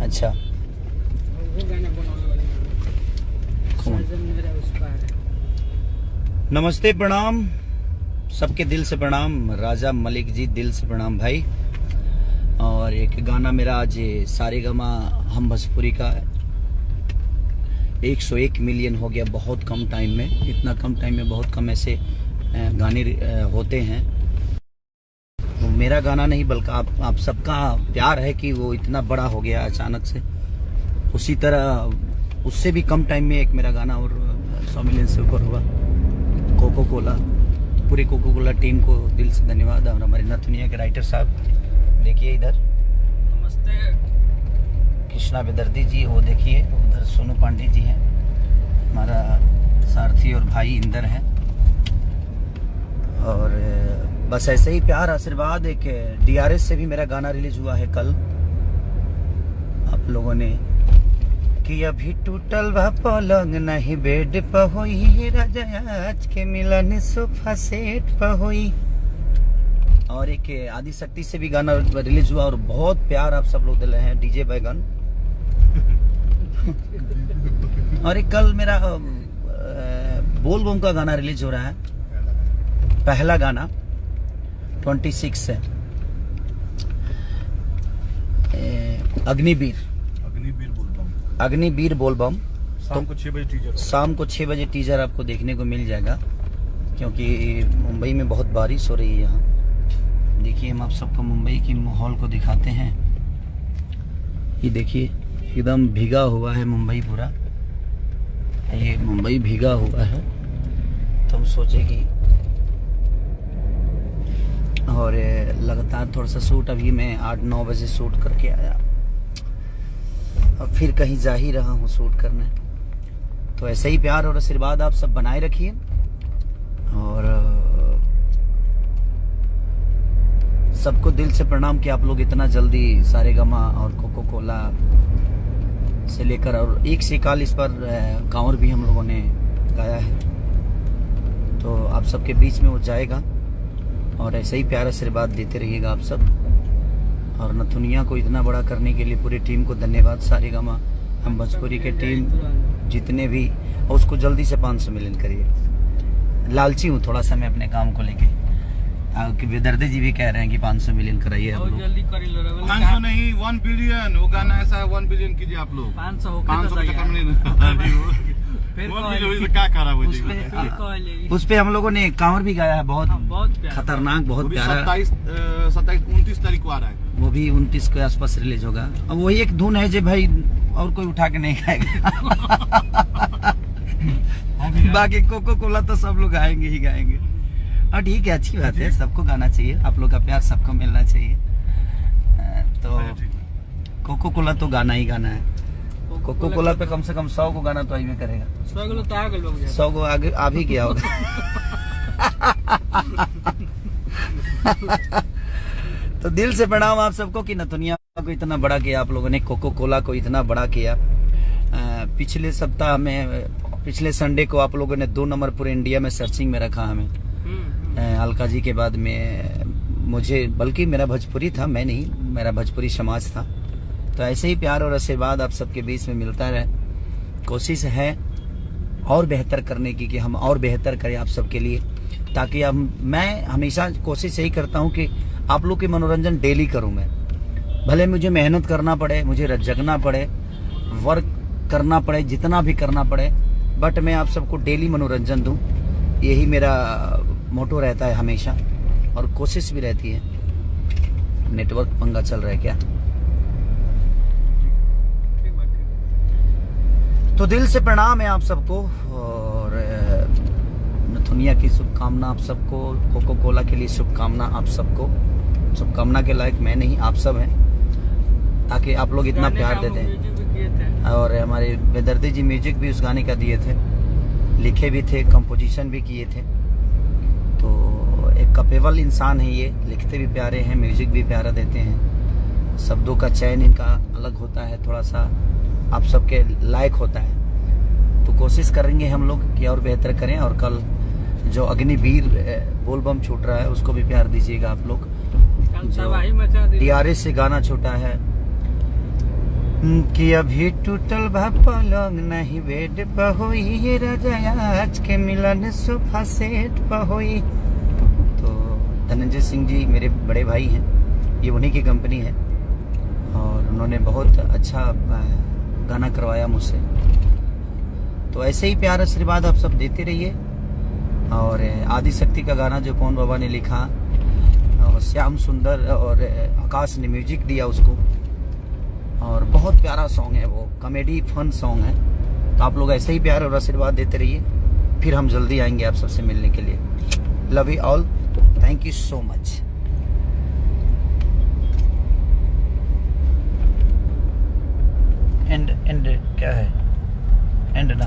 अच्छा वो गाना बनाने वाले साजन मेरा उस पार है। नमस्ते, प्रणाम सबके दिल से प्रणाम। राजा मलिक जी, दिल से प्रणाम भाई। और एक गाना मेरा आज सारेगामा हम भोजपुरी का 101 मिलियन हो गया बहुत कम टाइम में। इतना कम टाइम में बहुत कम ऐसे गाने होते हैं। तो मेरा गाना नहीं बल्कि आप सबका प्यार है कि वो इतना बड़ा हो गया अचानक से। उसी तरह उससे भी कम टाइम में एक मेरा गाना और 100 मिलियन से ऊपर हुआ, कोको कोला। पूरी कोको कोला टीम को दिल से धन्यवाद। और हमारे नथुनिया के राइटर साहब देखिए इधर, नमस्ते कृष्णा बेदर्दी जी, वो देखिए उधर सोनू पांडे जी हैं, हमारा सारथी और भाई इंदर हैं। और बस ऐसे ही प्यार आशीर्वाद। एक DRS से भी मेरा गाना रिलीज हुआ है कल। आप लोगों ने कि अभी टूटल बा पलंग नहीं बेड पर होई, राजा आज के मिलन सोफा सेट पर होई। और एक आदि शक्ति से भी गाना रिलीज हुआ और बहुत प्यार आप सब लोग दिले हैं, डीजे बैगन। और एक कल मेरा बोल बम का गाना रिलीज हो रहा है, पहला गाना 26 से, अग्निवीर बोल बम। शाम को 6 बजे टीजर, शाम को 6 बजे टीजर आपको देखने को मिल जाएगा, क्योंकि मुंबई में बहुत बारिश हो रही है यहाँ। देखिए हम आप सबको मुंबई की माहौल को दिखाते हैं। ये देखिए एकदम भीगा हुआ है मुंबई पूरा, ये मुंबई भीगा हुआ है। तो हम सोचे कि और लगातार थोड़ा सा शूट, अभी मैं 8-9 बजे शूट करके आया, अब फिर कहीं जा ही रहा हूँ शूट करने। तो ऐसे ही प्यार और आशीर्वाद आप सब बनाए रखिए। और सबको दिल से प्रणाम कि आप लोग इतना जल्दी सारेगामा और कोको कोला से लेकर, और एक से काल इस पर कांवर भी हम लोगों ने गाया है। तो आप सबके बीच में वो जाएगा और ऐसे ही प्यार आशीर्वाद देते रहिएगा आप सब। और नथुनिया को इतना बड़ा करने के लिए पूरी टीम को धन्यवाद। सारेगामा हम भोजपुरी के टीम जितने भी, और उसको जल्दी से 500 मिलियन करिए। लालची हूँ थोड़ा सा मैं अपने काम को लेके, कि बेदर्दी जी भी कह रहे हैं कि 500 मिलियन कराइए आप लोग। जल्दी कर लो रे। 500 नहीं 1 बिलियन, वो गाना ऐसा है 1 बिलियन कीजिए आप लोग। 500 के चक्कर में नहीं फिर क्या खराब हो जाएगा। उस पे हम लोगों ने कांवर भी गाया है, बहुत प्यारा, खतरनाक, बहुत प्यारा। 27-29 तारीख को आ रहा है, वो भी 29 के आसपास रिलीज होगा। अब वही एक धुन है जो भाई और कोई उठा के नहीं गाएगा। बाकी कोको कोला तो सब लोग गाएंगे ही गाएंगे। और ठीक है, अच्छी बात है, सबको गाना चाहिए, आप लोग का प्यार सबको मिलना चाहिए। तो कोको कोला तो गाना ही गाना है। कोको कोला पे कम से कम 100 को गाना तो में करेगा। 100 को आगे आ भी गया होगा। तो दिल से प्रणाम आप सबको कि नथुनिया को इतना बड़ा किया आप लोगों ने, कोको कोला को इतना बड़ा किया। पिछले सप्ताह में, पिछले संडे को आप लोगों ने 2 नंबर पूरे इंडिया में सर्चिंग में रखा हमें। अलका जी के बाद में मुझे, बल्कि मेरा भोजपुरी था, मैं नहीं, मेरा भोजपुरी समाज था। तो ऐसे ही प्यार और आशीर्वाद आप सबके बीच में मिलता रहे। कोशिश है और बेहतर करने की, कि हम और बेहतर करें आप सबके लिए, ताकि मैं हमेशा कोशिश यही करता हूं कि आप लोग के मनोरंजन डेली करूं मैं। भले मुझे मेहनत करना पड़े, मुझे जगना पड़े, वर्क करना पड़े, जितना भी करना पड़े, बट मैं आप सबको डेली मनोरंजन दूं। यही मेरा मोटो रहता है हमेशा, और कोशिश भी रहती है। नेटवर्क पंगा चल रहा है क्या? तो दिल से प्रणाम है आप सबको, और नथुनिया की शुभकामना आप सबको, कोको कोला के लिए शुभकामना आप सबको। शुभकामना के लायक मैं नहीं, आप सब हैं, ताकि आप लोग इतना प्यार देते हैं। और हमारे बेदर्दी जी म्यूजिक भी उस गाने का दिए थे, लिखे भी थे, कंपोजिशन भी किए थे। तो एक कैपेबल इंसान है ये, लिखते भी प्यारे हैं, म्यूजिक भी प्यारा देते हैं। शब्दों का चयन इनका अलग होता है, थोड़ा सा आप सबके लायक होता है। तो कोशिश करेंगे हम लोग कि और बेहतर करें। और कल जो अग्निवीर बोल बम छूट रहा है उसको भी प्यार दीजिएगा आप लोग। DRS से गाना छूटा है, कि अभी टूटल बा पलंग नहीं बेड पर होई राजा आज के मिलन सोफा सेट पर होई। तो धनंजय सिंह जी मेरे बड़े भाई हैं, ये उन्हीं की कंपनी है और उन्होंने बहुत अच्छा गाना करवाया मुझसे। तो ऐसे ही प्यार आशीर्वाद आप सब देते रहिए। और आदि शक्ति का गाना जो पवन बाबा ने लिखा और श्याम सुंदर और आकाश ने म्यूजिक दिया उसको, और बहुत प्यारा सॉन्ग है वो, कॉमेडी फन सॉन्ग है। तो आप लोग ऐसे ही प्यार और आशीर्वाद देते रहिए, फिर हम जल्दी आएंगे आप सबसे मिलने के लिए। Love you all, thank you so much. And क्या है एंड ना